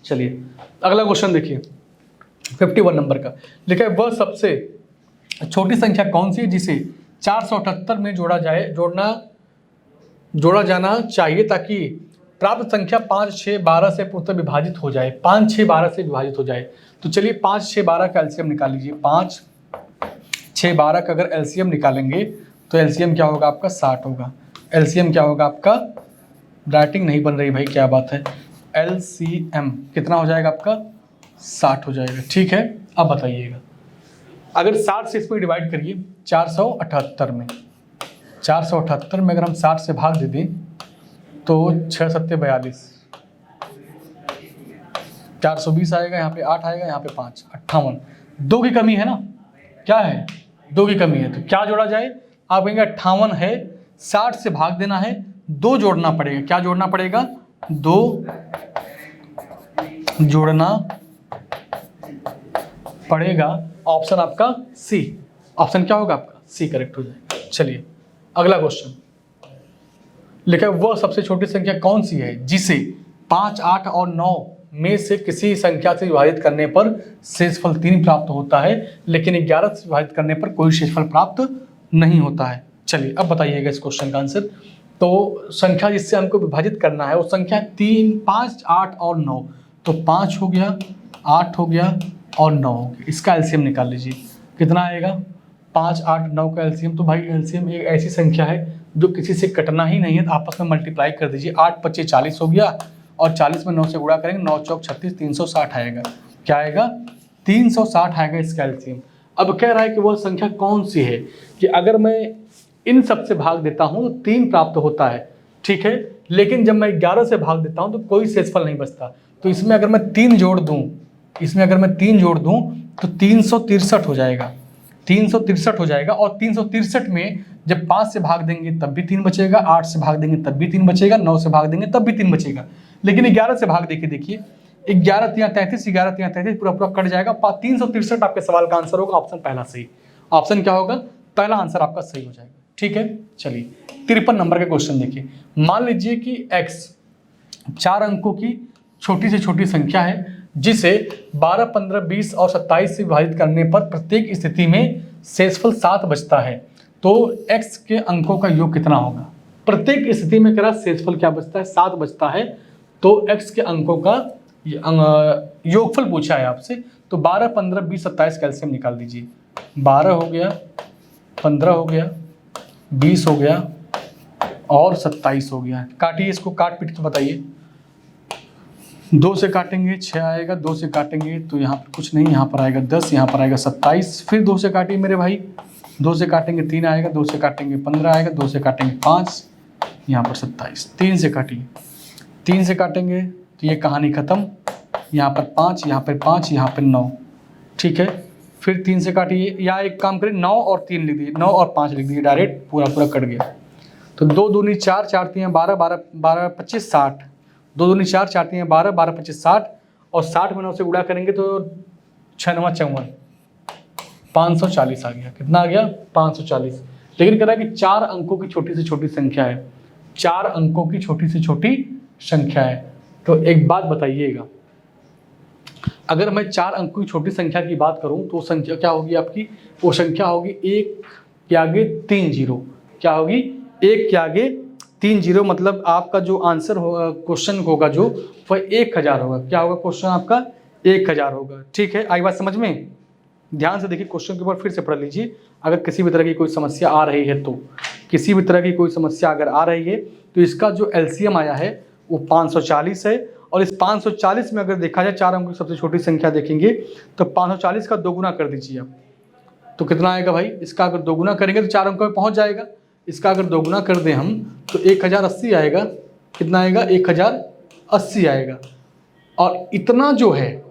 चलिए अगला क्वेश्चन देखिए, 51 नंबर का लिखा है, वह सबसे छोटी संख्या कौन सी है जिसे 478 में जोड़ा जाना चाहिए ताकि प्राप्त संख्या 5, 6, 12 से पूर्णतः विभाजित हो जाए, 5, 6, 12 से विभाजित हो जाए। तो चलिए 5, 6, 12 का एलसीएम निकाल लीजिए। 5, 6, 12 का अगर एलसीएम निकालेंगे तो एलसीएम क्या होगा आपका, 60 होगा। एलसीएम क्या होगा आपका, राइटिंग नहीं बन रही भाई, क्या बात है, एलसीएम कितना हो जाएगा आपका, 60 हो जाएगा। ठीक है, अब बताइएगा, अगर 60 से इसमें डिवाइड करिए 478 में, 478 में अगर हम 60 से भाग दे दें तो 6 7 42, 420 आएगा, यहाँ पे 8 आएगा, यहाँ पे 5, 58। 2 की कमी है ना, क्या है, 2 की कमी है, तो क्या जोड़ा जाए, आप कहेंगे 58 है, 60 से भाग देना है, 2 जोड़ना पड़ेगा। क्या जोड़ना पड़ेगा, 2 जोड़ना पड़ेगा, ऑप्शन आपका सी। ऑप्शन क्या होगा आपका, सी करेक्ट हो जाएगा। चलिए अगला क्वेश्चन लिखा है, वह सबसे छोटी संख्या कौन सी है जिसे 5, 8 और 9 में से किसी संख्या से विभाजित करने पर शेषफल 3 प्राप्त होता है, लेकिन 11 से विभाजित करने पर कोई शेषफल प्राप्त नहीं होता है। चलिए अब बताइएगा इस क्वेश्चन का आंसर। तो संख्या जिससे हमको विभाजित करना है वो संख्या 3, 5, 8 और 9, तो 5 हो गया, 8 हो गया और 9 हो गया। इसका एलसीएम निकाल लीजिए, कितना आएगा, 5, 8, 9 का एलसीएम। तो भाई एलसीएम एक ऐसी संख्या है जो किसी से कटना ही नहीं है, तो आपस में मल्टीप्लाई कर दीजिए। 8 25 40 हो गया, और 40 में 9 से गुणा करेंगे, 9 चौक 36, 360 आएगा। क्या आएगा, 360 आएगा इसका एलसीएम। अब कह रहा है कि वह संख्या कौन सी है कि अगर मैं इन सब से भाग देता हूँ तो 3 प्राप्त होता है, ठीक है, लेकिन जब मैं 11 से भाग देता हूँ तो कोई शेषफल नहीं बचता। तो इसमें अगर मैं 3 जोड़ दूँ, तो 363 हो जाएगा, 363 हो जाएगा। और 363 में जब 5 से भाग देंगे तब भी 3 बचेगा, 8 से भाग देंगे तब भी 3 बचेगा, 9 से भाग देंगे तब भी 3 बचेगा। लेकिन 11 से भाग देखिए 11 तियाँ 33, 11 तियाँ 33, पूरा कट जाएगा। 363 आपके सवाल का आंसर होगा, ऑप्शन पहला सही। ऑप्शन क्या होगा, पहला आंसर आपका सही हो जाएगा। ठीक है, चलिए 53 नंबर के क्वेश्चन देखिए। मान लीजिए कि x 4 अंकों की छोटी से छोटी संख्या है जिसे 12, 15, 20 और 27 से विभाजित करने पर प्रत्येक स्थिति में शेषफल 7 बचता है, तो x के अंकों का योग कितना होगा। प्रत्येक स्थिति में कह रहा शेषफल क्या बचता है, 7 बचता है, तो x के अंकों का योगफल पूछा है आपसे, तो 12, 15, 20, 27 का एलसीएम निकाल दीजिए। 12 हो गया, 15 हो गया, 20 हो गया और 27 हो गया। काटिए इसको, काट पीट के बताइए। 2 से काटेंगे 6 आएगा, 2 से काटेंगे तो यहाँ पर कुछ नहीं, यहाँ पर आएगा 10, यहाँ पर आएगा 27। फिर 2 से काटिए मेरे भाई, 2 से काटेंगे 3 आएगा, 2 से काटेंगे 15 आएगा, 2 से काटेंगे 5, यहाँ पर 27। 3 से काटिए, 3 से काटेंगे तो ये कहानी ख़त्म। यहाँ पर 5, यहाँ पर 5, यहाँ पर 9, ठीक है। फिर 3 से काटिए, या एक काम करिए 9 और 3 लिख दीजिए, 9 और 5 लिख दीजिए, डायरेक्ट पूरा पूरा कट गया। तो 2 दूनी 4, 4 3 12, 12 12 25 60, 2 दूनी 4, 4 3 12, 12 25 60, और 60 में 9 से गुणा करेंगे तो 6 9 54, 540 आ गया। कितना आ गया? 540। लेकिन कह रहा है कि 4 अंकों की छोटी से छोटी संख्या है, 4 अंकों की छोटी से छोटी संख्या है। तो एक बात बताइएगा, अगर मैं 4 अंकों की छोटी संख्या की बात करूं तो संख्या क्या होगी आपकी? वो संख्या होगी 1 के आगे 3 जीरो। क्या होगी? 1 के आगे 3 जीरो, मतलब आपका जो आंसर होगा, क्वेश्चन होगा जो, वह 1000 होगा। क्या होगा क्वेश्चन आपका? 1000 होगा। ठीक है, आई बात समझ में? ध्यान से देखिए, क्वेश्चन के ऊपर फिर से पढ़ लीजिए। अगर किसी भी तरह की कोई समस्या आ रही है तो, किसी भी तरह की कोई समस्या अगर आ रही है तो इसका जो एलसीएम आया है वो 540 है। और इस 540 में अगर देखा जाए 4 अंकों की सबसे छोटी संख्या देखेंगे तो 540 का 2 गुना कर दीजिए आप, तो कितना आएगा भाई? इसका अगर 2 गुना करेंगे तो 4 अंकों में पहुंच जाएगा। इसका अगर 2 गुना कर दें हम तो 1080 आएगा। कितना आएगा? 1080 आएगा। और इतना जो है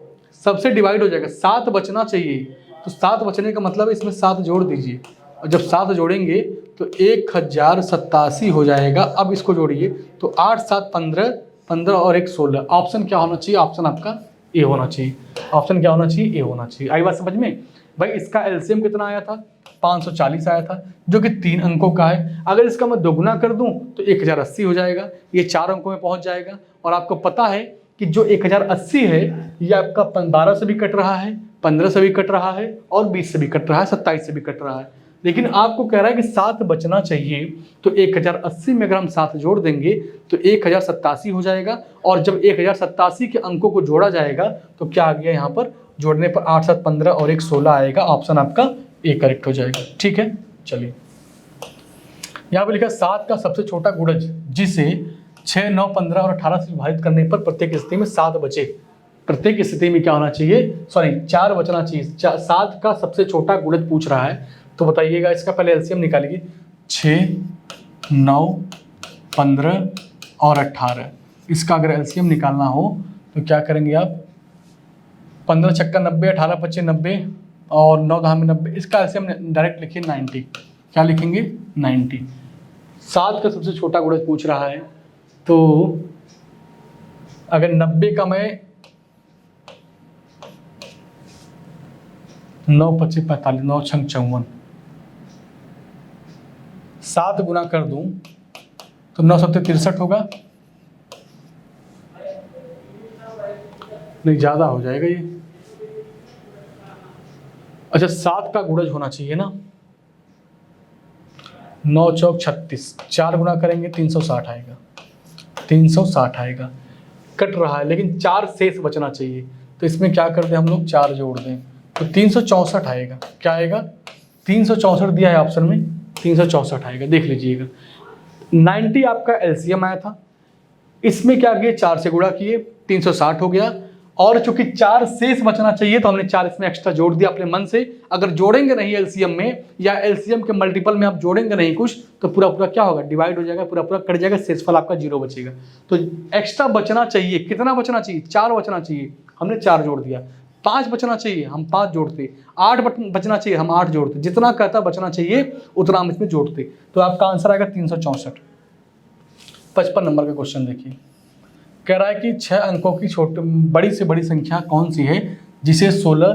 सबसे डिवाइड हो जाएगा, 7 बचना चाहिए। तो 7 बचने का मतलब है इसमें 7 जोड़ दीजिए, और जब 7 जोड़ेंगे तो 1087 हो जाएगा। अब इसको जोड़िए तो 8 7 15, 15 और 1 16। ऑप्शन क्या होना चाहिए? ऑप्शन आपका ए होना चाहिए। ऑप्शन क्या होना चाहिए? ए होना चाहिए। आई बात समझ में? भाई इसका एलसीएम कितना आया था? 540 आया था, जो कि 3 अंकों का है। अगर इसका मैं दोगुना कर दूं तो 1080 हो जाएगा, ये 4 अंकों में पहुंच जाएगा। और आपको पता है कि जो 1080 है ये आपका 12 से भी कट रहा है, 15 से भी कट रहा है, और 20 से भी कट रहा है, 27 से भी कट रहा है। लेकिन आपको कह रहा है कि 7 बचना चाहिए, तो 1080 में अगर हम 7 जोड़ देंगे तो 1087 हो जाएगा। और जब 1087 के अंकों को जोड़ा जाएगा तो क्या आ गया यहाँ पर? जोड़ने पर 8 7 15 और 1 16 आएगा। ऑप्शन आपका ए करेक्ट हो जाएगा। ठीक है, चलिए यहाँ पे लिखा 7 का सबसे छोटा गुणज जिसे 6 9 15 और 18 से विभाजित करने पर प्रत्येक स्थिति में 7 बचे। प्रत्येक स्थिति में क्या होना चाहिए? 4 बचना चाहिए। 7 का सबसे छोटा गुणज पूछ रहा है, तो बताइएगा इसका पहले एलसीएम निकालिए। 6 9 15 और 18, इसका अगर एलसीएम निकालना हो तो क्या करेंगे आप? 15 छक्का 90, 18 25 90 और 9 10 में 90। इसका एलसीएम डायरेक्ट लिखिए 90। क्या लिखेंगे? 90। 7 का सबसे छोटा गुणज पूछ रहा है, तो अगर 90 का मैं 9 25 45 9 6 54 7 गुना कर दूं तो 9 7 63 होगा। नहीं, ज़्यादा हो जाएगा ये। अच्छा, 7 का गुणज होना चाहिए ना। 9 चौक 36, 4 गुना करेंगे 360 आएगा। 360 आएगा। कट रहा है लेकिन 4 शेष बचना चाहिए, तो इसमें क्या कर दें हम लोग? 4 जोड़ दें तो 364 आएगा। क्या आएगा? 364 दिया है ऑप्शन में, 364 आएगा। देख लीजिएगा, 90 आपका एलसीएम आया था, इसमें क्या किए? 4 से गुणा किए, 360 हो गया। और चूंकि 4 शेष बचना चाहिए तो हमने 4 इसमें एक्स्ट्रा जोड़ दिया अपने मन से। अगर जोड़ेंगे नहीं एलसीएम में, या एलसीएम के मल्टीपल में आप जोड़ेंगे नहीं कुछ, तो पूरा पूरा क्या होगा? डिवाइड हो जाएगा, पूरा पूरा कट जाएगा, शेषफल आपका 0 बचेगा। तो एक्स्ट्रा बचना चाहिए। कितना बचना चाहिए? 4 बचना चाहिए, हमने 4 जोड़ दिया। 5 बचना चाहिए, हम 5 जोड़ते। 8 बचना चाहिए, हम 8 जोड़ते। जितना कहता बचना चाहिए उतना हम इसमें जोड़ते। तो आपका आंसर आएगा 364। 55 नंबर का क्वेश्चन देखिए, कह रहा है कि 6 अंकों की बड़ी से बड़ी संख्या कौन सी है जिसे 16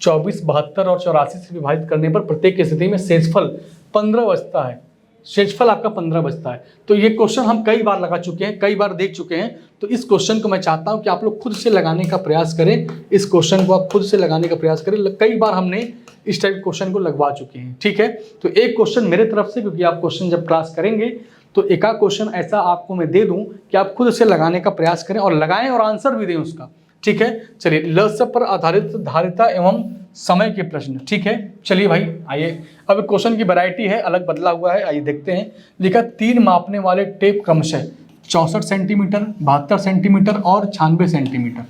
24 72 और 84 से विभाजित करने पर प्रत्येक स्थिति में शेषफल 15 बचता है। शेषफल आपका 15 बचता है। तो ये क्वेश्चन हम कई बार लगा चुके हैं, कई बार देख चुके हैं। तो इस क्वेश्चन को मैं चाहता हूं कि आप लोग खुद से लगाने का प्रयास करें। इस क्वेश्चन को आप खुद से लगाने का प्रयास करें। कई बार हमने इस टाइप क्वेश्चन को लगवा चुके हैं। ठीक है, तो एक क्वेश्चन मेरे तरफ से, क्योंकि आप क्वेश्चन जब क्लास करेंगे तो एक क्वेश्चन ऐसा आपको मैं दे दूं कि आप खुद से लगाने का प्रयास करें, और लगाएं और आंसर भी दें उसका। ठीक है। चलिए लसप पर आधारित धारिता एवं समय के प्रश्न, ठीक है। चलिए भाई आइए, अब क्वेश्चन की वैरायटी है, अलग बदला हुआ है, आइए देखते हैं। लिखा 3 मापने वाले टेप क्रमशः 64 सेंटीमीटर, 72 सेंटीमीटर और 96 सेंटीमीटर,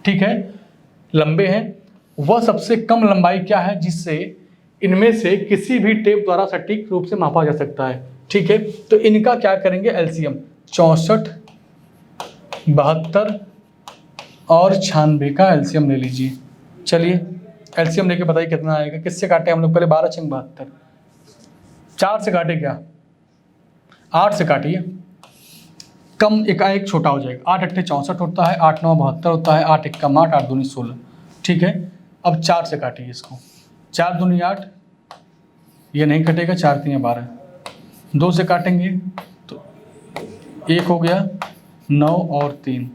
ठीक है, लंबे हैं। वह सबसे कम लंबाई क्या है जिससे इनमें से किसी भी टेप द्वारा सटीक रूप से मापा जा सकता है, ठीक है। तो इनका क्या करेंगे, एलसीएम 64, 72 और 96 का एलसीएम ले लीजिए। चलिए एलसीएम लेके बताइए कितना आएगा। किससे काटे हम लोग, पहले 12 छंग 72, 4 से काटे क्या, 8 से काटिए, कम एक छोटा हो जाएगा। 8 अट्ठे 64 होता है, 8 9 72 होता है, 8 1 8, 8 दूनी 16, ठीक है। अब 4 से काटिए इसको, 4 दूनी 8, ये नहीं कटेगा, 4 3 12, 2 से काटेंगे तो 1 हो गया, 9 और 3,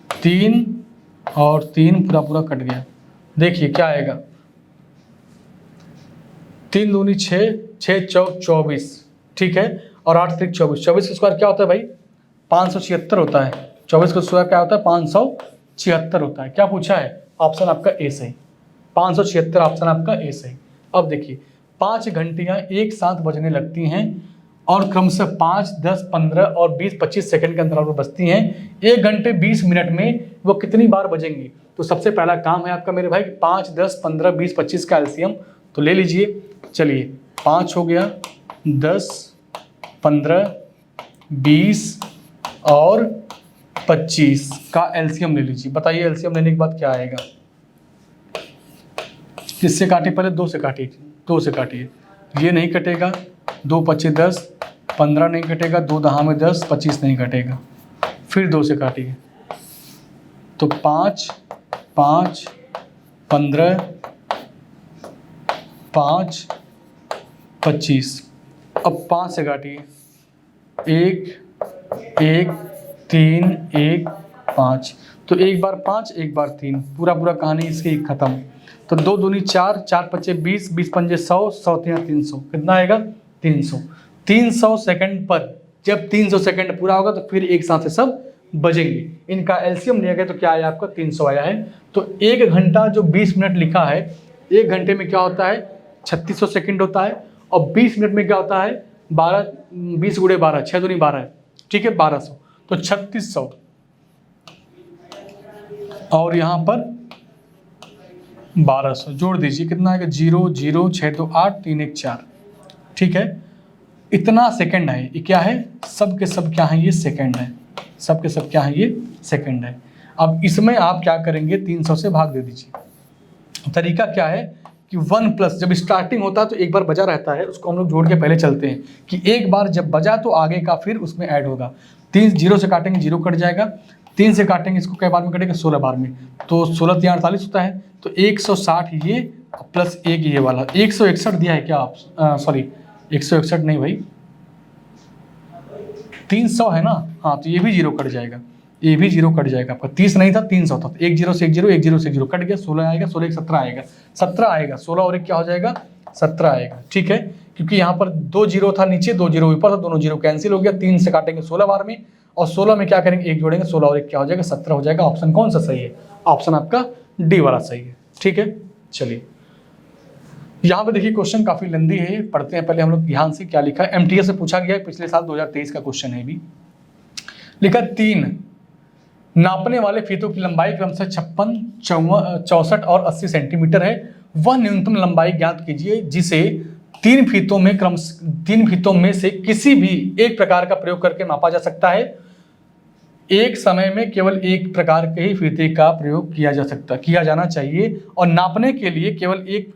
3 और 3 पूरा पूरा कट गया। देखिए क्या आएगा, 3 दूनी 6, 6 चौक 24, ठीक है, और 8 3 24, 24 का स्क्वायर क्या होता है भाई, 576 होता है। 24 का स्क्वायर क्या होता है, 576 होता है। क्या पूछा है, ऑप्शन आपका ए सही, 576 ऑप्शन आपका ए सही। अब देखिए 5 घंटियां एक साथ बजने लगती हैं और क्रमशः 5, 10, 15 और 20, 25 सेकंड के अंतराल पर बजती हैं। 1 घंटे 20 मिनट में वो कितनी बार बजेंगी। तो सबसे पहला काम है आपका मेरे भाई 5, 10, 15, 20, 25 का एलसीएम तो ले लीजिए। चलिए 5 हो गया, 10, 15, 20 और 25 का एलसीएम ले लीजिए। बताइए एलसीएम लेने के बाद क्या आएगा। किससे काटे, पहले 2 से काटिए, 2 से काटिए, ये नहीं कटेगा, 2 25 10, 15 नहीं कटेगा, 2 दहा में 10, 25 नहीं कटेगा, फिर 2 से काटिए तो 5 5 15 5 25। अब 5 से काटिए, 1 1 3 1 5, तो एक बार 5 एक बार 3, पूरा पूरा कहानी इसकी खत्म। तो 2 दूनी 4, 4 पच्चे 20, 20 पंजे 100, 100 300, कितना आएगा 300। 300 सेकंड पर जब 300 सेकंड पूरा होगा तो फिर एक साथ से सब बजेंगे। इनका एलसीएम लिया गया तो क्या आया आपका 300 आया है। तो 1 घंटा जो 20 मिनट लिखा है, 1 घंटे में क्या होता है 3600 सेकंड होता है, और 20 मिनट में क्या होता है 12, 20 गुणे 12, 6 दूनी 12 है, ठीक है 1200, तो 3600 और यहाँ पर 1200 जोड़ दीजिए, कितना आएगा 0 0 6 2 8 3 1 4, ठीक है। इतना सेकंड है, ये क्या है, सब के सब क्या है, ये सेकंड है, सब के सब क्या है, ये सेकंड है। अब इसमें आप क्या करेंगे, 300 से भाग दे दीजिए। तरीका क्या है कि 1 प्लस जब स्टार्टिंग होता है तो एक बार बजा रहता है, उसको हम लोग जोड़ के पहले चलते हैं कि एक बार जब बजा तो आगे का फिर उसमें ऐड होगा। 3 0 से काटेंगे 0 कट जाएगा, 3 से काटेंगे इसको कई बार में कटेगा 16 बार में, तो 16 3 48 होता है, तो 160 ये प्लस 1 ये वाला 161 दिया है क्या आप, सॉरी 161 नहीं भाई 300 है ना, हाँ तो ये भी 0 कट जाएगा, ये भी 0 कट जाएगा आपका। 30 नहीं था 300 था, 1 0 से 1 0, 1 0 से 1 0 कट गया, 16 आएगा, 16 1 17 आएगा, 17 आएगा, 16 और 1 क्या हो जाएगा 17 आएगा, ठीक है। क्योंकि यहाँ पर 2 0 था नीचे, 2 0 ऊपर था, दोनों 0 कैंसिल हो गया। 3 से काटेंगे 16 बार में, और 16 में क्या करेंगे 1 जोड़ेंगे, 16 और 1 क्या हो जाएगा 17 हो जाएगा। ऑप्शन कौन सा सही है, ऑप्शन आपका डी वाला सही है, ठीक है। चलिए यहाँ पे देखिए क्वेश्चन काफी लंबी है, पढ़ते हैं पहले हम लोग ध्यान से क्या लिखा है। एमटीएस से पूछा गया है, पिछले साल 2023 का क्वेश्चन है भी। लिखा 3 नापने वाले फीतों की लंबाई क्रमशः 56, 64 और 80 सेंटीमीटर है। वह न्यूनतम लंबाई ज्ञात कीजिए जिसे 3 फीतों में से किसी भी एक प्रकार का प्रयोग करके मापा जा सकता है। एक समय में केवल एक प्रकार के ही फीते का प्रयोग किया जाना चाहिए, और नापने के लिए केवल एक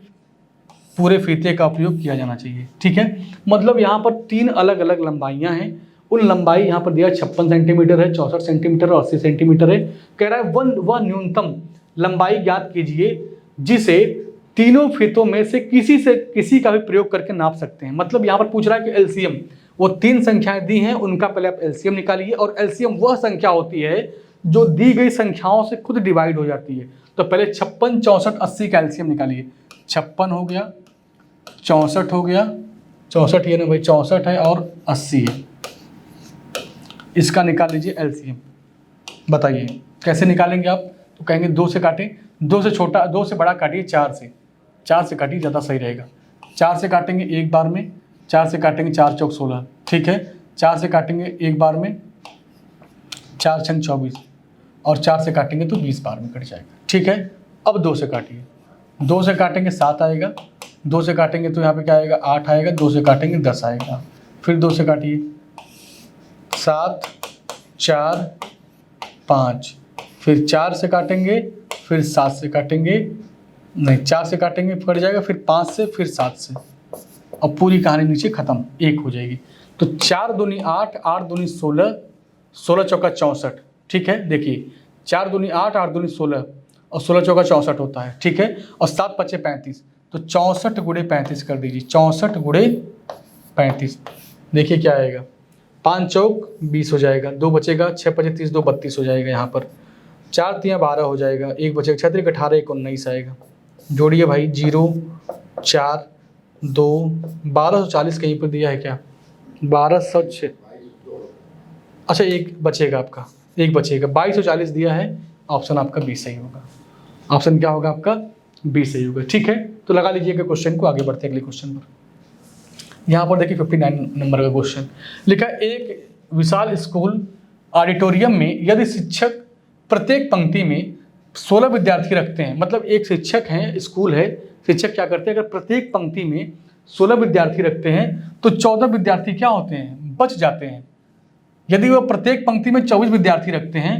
पूरे फीते का उपयोग किया जाना चाहिए, ठीक है। मतलब यहाँ पर 3 अलग अलग लंबाइयाँ हैं, उन लंबाई यहाँ पर दिया 56 सेंटीमीटर है, 64 सेंटीमीटर और 80 सेंटीमीटर है। कह रहा है वह न्यूनतम लंबाई ज्ञात कीजिए जिसे तीनों फीतों में से किसी का भी प्रयोग करके नाप सकते हैं। मतलब यहाँ पर पूछ रहा है कि एलसीएम, वो 3 संख्याएं दी हैं, उनका पहले आप एलसीएम निकालिए, और एलसीएम वह संख्या होती है जो दी गई संख्याओं से खुद डिवाइड हो जाती है। तो पहले 56, 64, 80 का एलसीएम निकालिए। 56 हो गया, 64 हो गया, 64 ये ना भाई 64 है, और 80 है, इसका निकाल लीजिए एलसीएम। बताइए कैसे निकालेंगे आप। तो कहेंगे 2 से काटें, 2 से छोटा, 2 से बड़ा काटिए 4 से, 4 से काटिए, ज़्यादा सही रहेगा। 4 से काटेंगे एक बार में, 4 से काटेंगे 4 चौक 16, ठीक है। 4 से काटेंगे एक बार में, 4 छंग 24, और 4 से काटेंगे तो 20 बार में कट जाएगा, ठीक है। अब 2 से काटिए, 2 से काटेंगे 7 आएगा, 2 से काटेंगे तो यहाँ पे क्या आएगा 8 आएगा, 2 से काटेंगे 10 आएगा। फिर 2 से काटिए 7 4 5, फिर 4 से काटेंगे, फिर 7 से काटेंगे, नहीं 4 से काटेंगे कट जाएगा, फिर 5 से, फिर 7 से, अब पूरी कहानी नीचे खत्म, 1 हो जाएगी। तो 4 दूनी 8, 8 दूनी 16, 16 चौका 64, ठीक है। देखिए 4 दूनी 8, 8 दूनी 16 और 16 चौका 64 होता है, ठीक है। और 7 पचे 35, तो 64 गुणे 35 कर दीजिए, 64 गुणे 35। देखिए क्या आएगा, 5 चौक 20 हो जाएगा, 2 बचेगा, 6 पचे 30, 2 32 हो जाएगा यहाँ पर। 4 तियाँ 12 हो जाएगा, 1 बचेगा, 6 तिरिक 18, 1 19 आएगा। जोड़िए भाई, 0 4 2, 1240 कहीं पर दिया है क्या, 1206, अच्छा 1 बचेगा आपका, 1 बचेगा, 2240 दिया है। ऑप्शन आपका बी सही होगा। ऑप्शन क्या होगा आपका, बी सही होगा, ठीक है। तो लगा लीजिएगा क्वेश्चन को, आगे बढ़ते हैं अगले क्वेश्चन पर। यहाँ पर देखिए 59 नंबर का क्वेश्चन लिखा, एक विशाल स्कूल ऑडिटोरियम में यदि शिक्षक प्रत्येक पंक्ति में 16 विद्यार्थी रखते हैं, मतलब एक शिक्षक हैं, स्कूल है, शिक्षक क्या करते हैं, अगर प्रत्येक पंक्ति में 16 विद्यार्थी रखते हैं तो 14 विद्यार्थी क्या होते हैं, बच जाते हैं। यदि वह प्रत्येक पंक्ति में 24 विद्यार्थी रखते हैं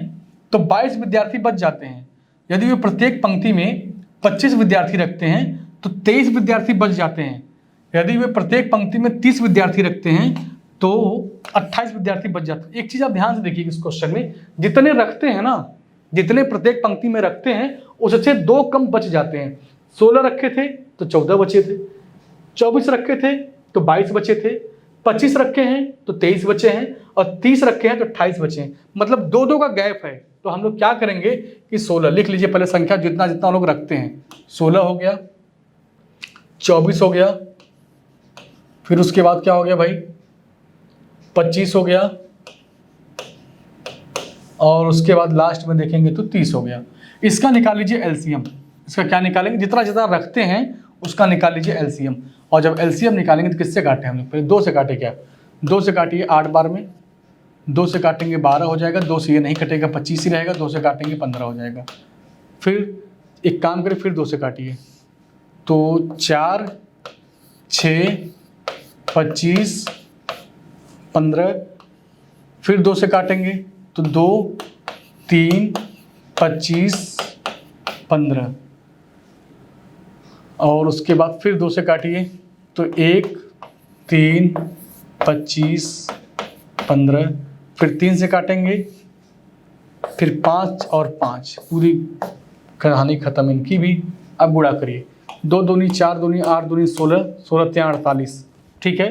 तो 22 विद्यार्थी बच जाते हैं। यदि वे प्रत्येक पंक्ति में 25 विद्यार्थी रखते हैं तो 23 विद्यार्थी बच जाते हैं। यदि वे प्रत्येक पंक्ति में 30 विद्यार्थी रखते हैं तो 28 विद्यार्थी बच जाते हैं। एक चीज़ आप ध्यान से देखिए, इस क्वेश्चन में जितने रखते हैं ना, जितने प्रत्येक पंक्ति में रखते हैं उससे 2 कम बच जाते हैं। 16 रखे थे तो 14 बचे थे, 24 रखे थे तो 22 बचे थे, 25 रखे हैं तो 23 बचे हैं, और 30 रखे हैं तो 28 बचे हैं। मतलब 2-2 का गैप है। तो हम लोग क्या करेंगे कि 16 लिख लीजिए, पहले संख्या जितना जितना लोग रखते हैं, 16 हो गया, 24 हो गया, फिर उसके बाद क्या हो गया भाई 25 हो गया, और उसके बाद लास्ट में देखेंगे तो 30 हो गया। इसका निकाल लीजिए एलसीएम। इसका क्या निकालेंगे, जितना जितना रखते हैं उसका निकाल लीजिए एलसीएम। और जब एलसीएम निकालेंगे तो किससे काटे हम लोग, पहले 2 से काटे क्या, 2 से काटिए 8 बार में, 2 से काटेंगे 12 हो जाएगा, 2 से ये नहीं कटेगा 25 ही रहेगा, 2 से काटेंगे 15 हो जाएगा। फिर एक काम करें, फिर 2 से काटिए तो 4 6 25 15, फिर 2 से काटेंगे तो 2 3 25 15, और उसके बाद फिर 2 से काटिए तो 1 3 25 15, फिर 3 से काटेंगे, फिर 5 और 5, पूरी कहानी खत्म इनकी भी। अब गुणा करिए, 2 दूनी 4 दूनी 8 दूनी 16, 16 तियाँ 48, ठीक है।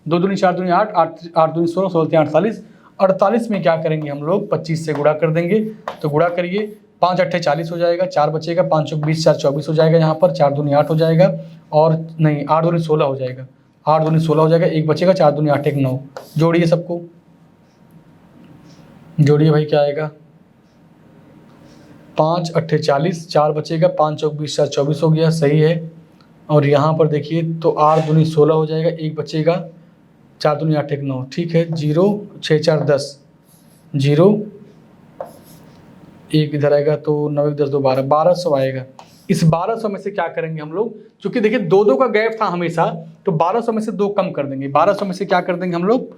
2 दूनी 4 दूनी 8, 8 दूनी 16, 16 तियाँ 48। 48 में क्या करेंगे हम लोग, 25 से गुणा कर देंगे। तो गुणा करिए, 5 8 40 हो जाएगा, 4 बचेगा, 5 चौक 20, 4 24 हो जाएगा यहाँ पर, 4 दूनी 8 हो जाएगा, और नहीं 8 दूनी 16 हो जाएगा, 8 दूनी 16 हो जाएगा, 1 बचेगा, 4 दूनी 8 1 9। जोड़िए सबको, जोड़िए भाई, क्या आएगा 5 8 40, 4 बचेगा, 5 चौक 20, 4 24 हो गया, सही है। और यहाँ पर देखिए तो 8 दूनी 16 हो जाएगा, 1 बचेगा, 4 दूनी 8 1 9, ठीक है। 0 6 4 10, 0 1 इधर आएगा तो 9 1 10 2 12, 1200 आएगा। इस 1200 में से क्या करेंगे हम लोग, क्योंकि देखिए 2-2 का गैप था हमेशा, तो 1200 में से 2 कम कर देंगे। 1200 में से क्या कर देंगे हम लोग,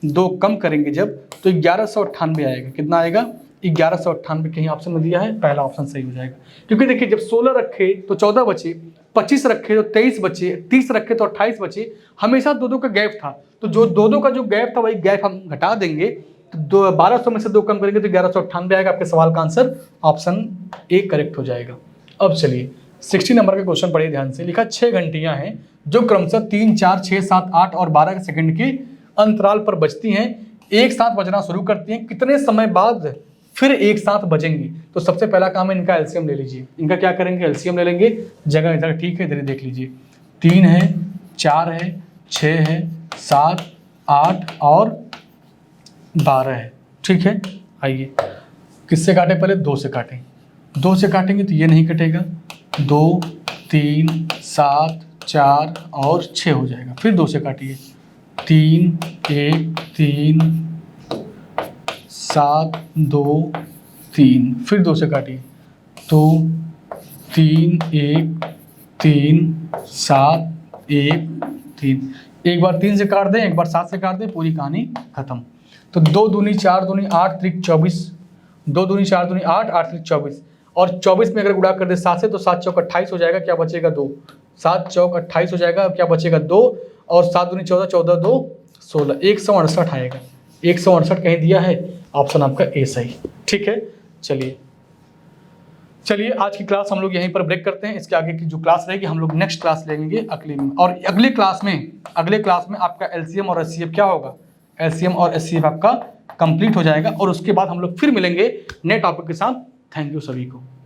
2 कम करेंगे जब, तो 1198 आएगा। कितना आएगा, 1198 कहीं ऑप्शन में दिया है, पहला ऑप्शन सही हो जाएगा। क्योंकि देखिए जब 16 रखे तो 14 बचे, 25 रखे तो 23 बचे, 30 रखे तो 28 बचे, हमेशा 2-2 का गैप था। तो जो 2-2 का जो गैप था वही गैप हम घटा देंगे, तो 1200 में से 2 कम करेंगे तो 1198 आएगा। आपके सवाल का आंसर ऑप्शन ए करेक्ट हो जाएगा। अब चलिए 60 नंबर का क्वेश्चन पढ़िए ध्यान से। लिखा 6 घंटियां हैं जो क्रमशः 3 4 6 7 8 और 12 सेकंड के अंतराल पर बजती हैं, एक साथ बजना शुरू करती हैं, कितने समय बाद फिर एक साथ बजेंगी। तो सबसे पहला काम है इनका एलसीएम ले लीजिए। इनका क्या करेंगे, एलसीएम ले लेंगे, जगह इधर ठीक है, इधर देख लीजिए, 3 है 4 है 6 है 7 8 और 12 है, ठीक है। आइए किससे काटे, पहले 2 से काटें, 2 से काटेंगे तो ये नहीं कटेगा, 2 3 7 4 और 6 हो जाएगा। फिर 2 से काटिए, 3 1 3 7 2 3, फिर 2 से काटिए, तो 3 1 3 7 1 3। एक बार 3 से काट दें, एक बार 7 से काट दें, पूरी कहानी खत्म। तो 2 दूनी 4 दूनी 8 त्रिक 24, 2 दूनी 4 दूनी 8, 8 त्रिक 24, और 24 में अगर गुणा कर दे 7 से तो 7 चौक 28 हो जाएगा, क्या बचेगा 2, 7 चौक 28 हो जाएगा, क्या बचेगा 2, और 7 दूनी 14, 14 2 16, 168 आएगा। 168 कहीं दिया है, ऑप्शन आपका ए सही। ठीक है, चलिए आज की क्लास हम लोग यहीं पर ब्रेक करते हैं। इसके आगे की जो क्लास रहेगी हम लोग नेक्स्ट क्लास लेंगे अगले में, और अगले क्लास में आपका एलसीएम और एचसीएफ क्या होगा, एलसीएम और एचसीएफ आपका कंप्लीट हो जाएगा, और उसके बाद हम लोग फिर मिलेंगे नए टॉपिक के साथ। थैंक यू सभी को।